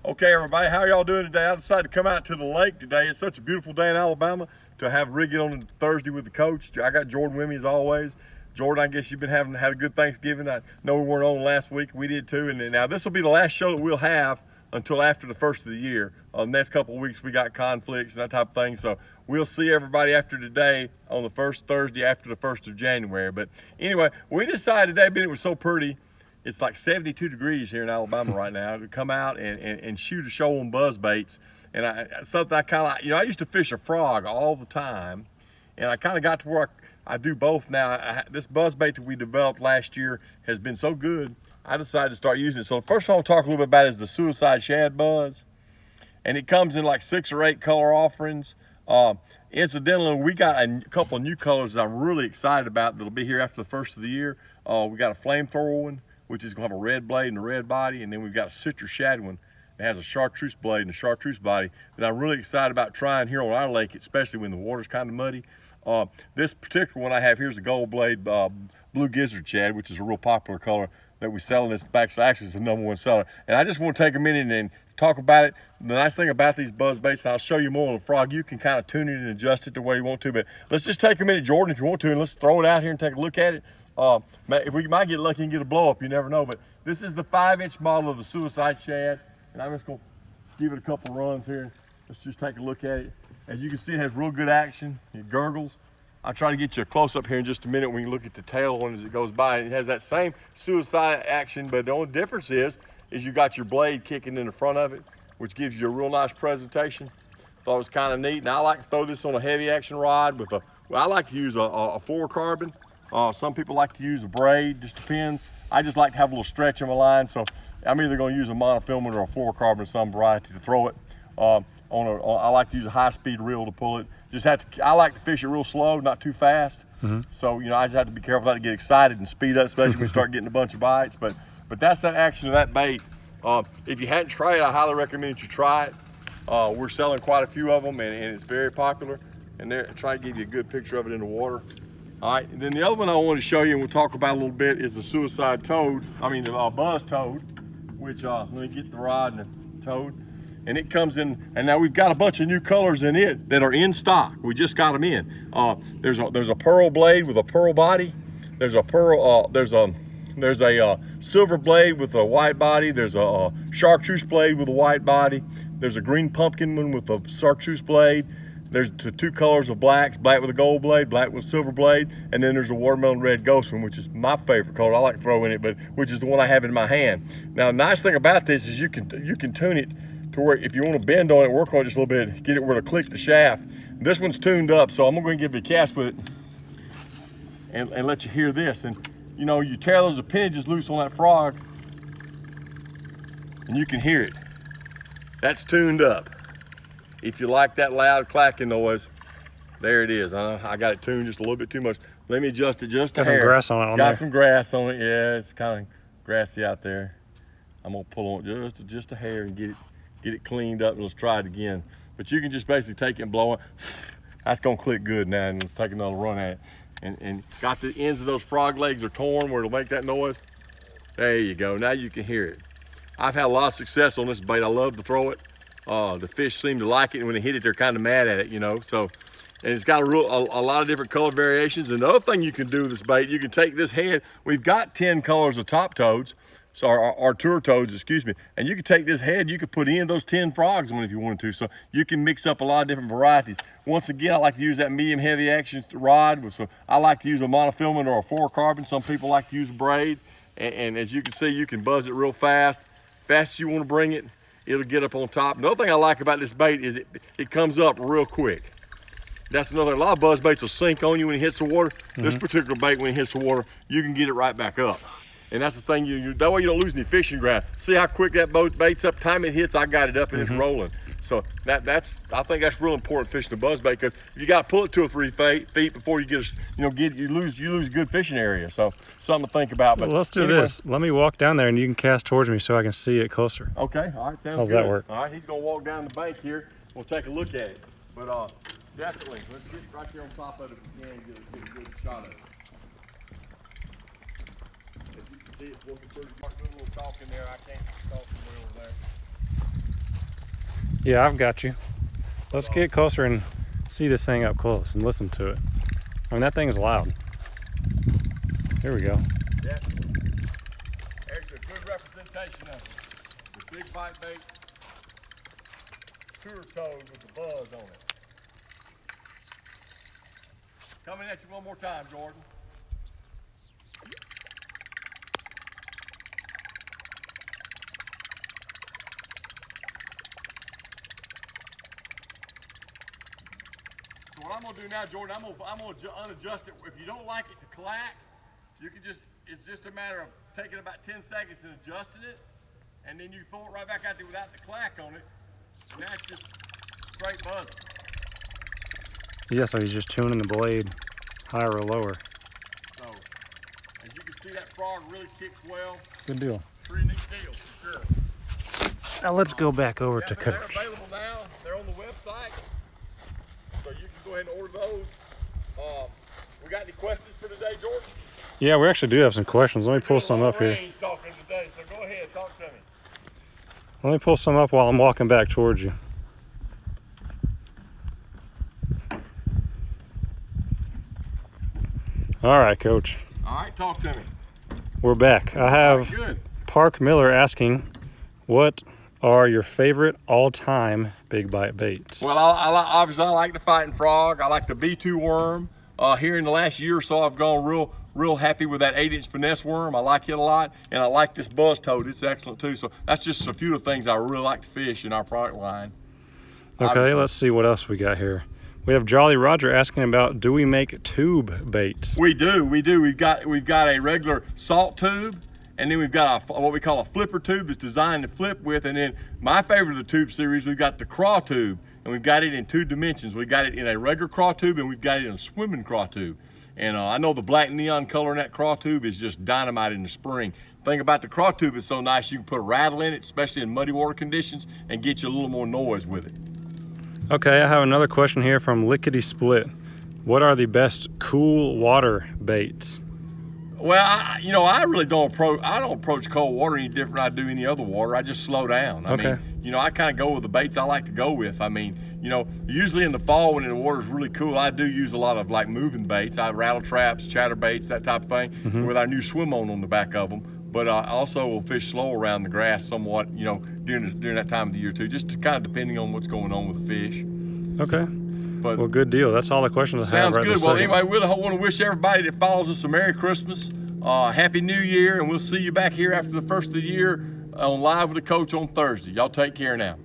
Okay, everybody, how y'all doing today? I decided to come out to the lake today. It's such a beautiful day in Alabama to have rigging on Thursday with the coach. I got Jordan with me as always. Jordan, I guess you've been had a good Thanksgiving. I know we weren't on last week. We did too. And now this will be the last show that we'll have until after the first of the year. The next couple of weeks we got conflicts and that type of thing. So we'll see everybody after today on the first Thursday after the 1st of January. But anyway, we decided today, being it was so pretty, it's like 72 degrees here in Alabama right now, to come out and shoot a show on buzzbaits. And something I kind of, I used to fish a frog all the time, and I kind of got to where I do both now. This buzzbait that we developed last year has been so good, I decided to start using it. So the first one I'll talk a little bit about is the Suicide Shad Buzz. And it comes in like 6 or 8 color offerings. Incidentally, we got a couple of new colors that I'm really excited about that'll be here after the first of the year. We got a flamethrower one, which is gonna have a red blade and a red body, and then we've got a citrus shad one that has a chartreuse blade and a chartreuse body that I'm really excited about trying here on our lake, especially when the water's kind of muddy. This particular one I have here is a gold blade blue gizzard shad, which is a real popular color that we sell in this back. So actually it's the #1 seller. And I just want to take a minute and talk about it. The nice thing about these buzz baits, and I'll show you more on the frog, you can kind of tune it and adjust it the way you want to, but let's just take a minute, Jordan, if you want to, and let's throw it out here and take a look at it. If we might get lucky and get a blow up, you never know, but this is the 5-inch model of the Suicide Shad, and I'm just gonna give it a couple runs here. Let's just take a look at it. As you can see, it has real good action. It gurgles. I'll try to get you a close up here in just a minute when you look at the tail one as it goes by. It has that same suicide action, but the only difference is you got your blade kicking in the front of it, which gives you a real nice presentation. Thought it was kind of neat. And I like to throw this on a heavy action rod with I like to use a fluorocarbon. Some people like to use a braid, just depends. I just like to have a little stretch in my line, so I'm either gonna use a monofilament or a fluorocarbon of some variety to throw it. I like to use a high-speed reel to pull it. I like to fish it real slow, not too fast. So I just have to be careful not to get excited and speed up, especially when you start getting a bunch of bites. But that's that action of that bait. If you hadn't tried it, I highly recommend that you try it. We're selling quite a few of them, and it's very popular. And try to give you a good picture of it in the water. All right, and then the other one I want to show you and we'll talk about a little bit is the Suicide Toad. The buzz toad, which let me get the rod and the toad. And it comes in, and now we've got a bunch of new colors in it that are in stock. We just got them in. There's a pearl blade with a pearl body. There's a silver blade with a white body. There's a chartreuse blade with a white body. There's a green pumpkin one with a chartreuse blade. There's the 2 colors of blacks, black with a gold blade, black with a silver blade, and then there's a watermelon red ghost one, which is my favorite color. I like to throw in it, but which is the one I have in my hand. Now, the nice thing about this is you can tune it to where if you want to bend on it, work on it just a little bit, get it where to click the shaft. This one's tuned up, so I'm going to give you a cast with it and let you hear this. And you tear those appendages loose on that frog, and you can hear it. That's tuned up. If you like that loud clacking noise, there it is. I got it tuned just a little bit too much. Let me adjust it just a hair. Got some grass on it. Got some grass on it. Yeah, it's kind of grassy out there. I'm gonna pull on it just a hair and get it cleaned up, and let's try it again. But you can just basically take it and blow it. That's gonna click good now, and let's take another run at it. And got the ends of those frog legs are torn where it'll make that noise. There you go. Now you can hear it. I've had a lot of success on this bait. I love to throw it. The fish seem to like it, and when they hit it, they're kind of mad at it, So, and it's got a lot of different color variations. Another thing you can do with this bait, you can take this head. We've got 10 colors of top toads, so our tour toads, excuse me. And you can take this head, you could put in those 10 frogs on it if you wanted to. So you can mix up a lot of different varieties. Once again, I like to use that medium heavy action rod. So I like to use a monofilament or a fluorocarbon. Some people like to use a braid. And as you can see, you can buzz it real fast. Fast as you want to bring it, it'll get up on top. Another thing I like about this bait is it comes up real quick. That's another, a lot of buzz baits will sink on you when it hits the water. This particular bait, when it hits the water, you can get it right back up. And that's the thing, that way you don't lose any fishing ground. See how quick that bait's up, time it hits, I got it up and it's rolling. So I think that's real important fishing a buzz bait, because you got to pull it 2 or 3 feet before you you lose a good fishing area. So something to think about. But well, let's do this. Let me walk down there and you can cast towards me so I can see it closer. Okay, all right, sounds good. How's that work? All right, he's gonna walk down the bank here. We'll take a look at it. But definitely, let's get right there on top of it if we can, get a good shot of it. As you can see, it's working pretty good. Doing a little talking there. I can't talk from way over there. Yeah, I've got you. Let's get closer and see this thing up close and listen to it. I mean, that thing is loud. Here we go. Yeah. There's a good representation of it. The big bite bait tour toad with the buzz on it. Coming at you one more time, Jordan. So what I'm gonna do now, Jordan, I'm gonna unadjust it. If you don't like it to clack, you can it's just a matter of taking about 10 seconds and adjusting it, and then you throw it right back out there without the clack on it, and that's just straight buzzing. Yeah, so he's just tuning the blade higher or lower. So, as you can see, that frog really kicks well. Good deal. Pretty neat deal, for sure. Now let's go back over to They're Coach. available now. They're on the website, so you can go ahead and order those. We got any questions for today, Jordan? Yeah, we actually do have some questions. Let me pull some up here. Talking today, so go ahead, talk to me. Let me pull some up while I'm walking back towards you. All right, Coach. All right, talk to me. We're back. I have Good. Park Miller asking, what are your favorite all-time big bite baits? Well, obviously I like the fighting frog. I like the B2 worm. Here in the last year or so, I've gone real happy with that 8-inch finesse worm. I like it a lot, and I like this buzz toad. It's excellent too. So that's just a few of the things I really like to fish in our product line. Okay, Obviously. let's see what else we got here. We have Jolly Roger asking about, do we make tube baits? We do. We've got a regular salt tube, and then we've got what we call a flipper tube that's designed to flip with. And then my favorite of the tube series, we've got the Craw Tube, and we've got it in 2 dimensions. We got it in a regular Craw Tube, and we've got it in a swimming Craw Tube. And I know the black neon color in that Craw Tube is just dynamite in the spring. The thing about the Craw Tube is so nice, you can put a rattle in it, especially in muddy water conditions, and get you a little more noise with it. Okay, I have another question here from Lickety Split. What are the best cool water baits? Well, I really don't approach cold water any different than I do any other water. I just slow down. I mean, I kind of go with the baits I like to go with. I mean, usually in the fall when the water's really cool, I do use a lot of like moving baits. I rattle traps, chatter baits, that type of thing, with our new swim on the back of them. But I also will fish slow around the grass somewhat, during that time of the year too, just kind of depending on what's going on with the fish. Okay. But well, good deal. That's all the questions I have sounds right good. this Well, second. anyway, we want to wish everybody that follows us a Merry Christmas, Happy New Year, and we'll see you back here after the first of the year on Live with the Coach on Thursday. Y'all take care now.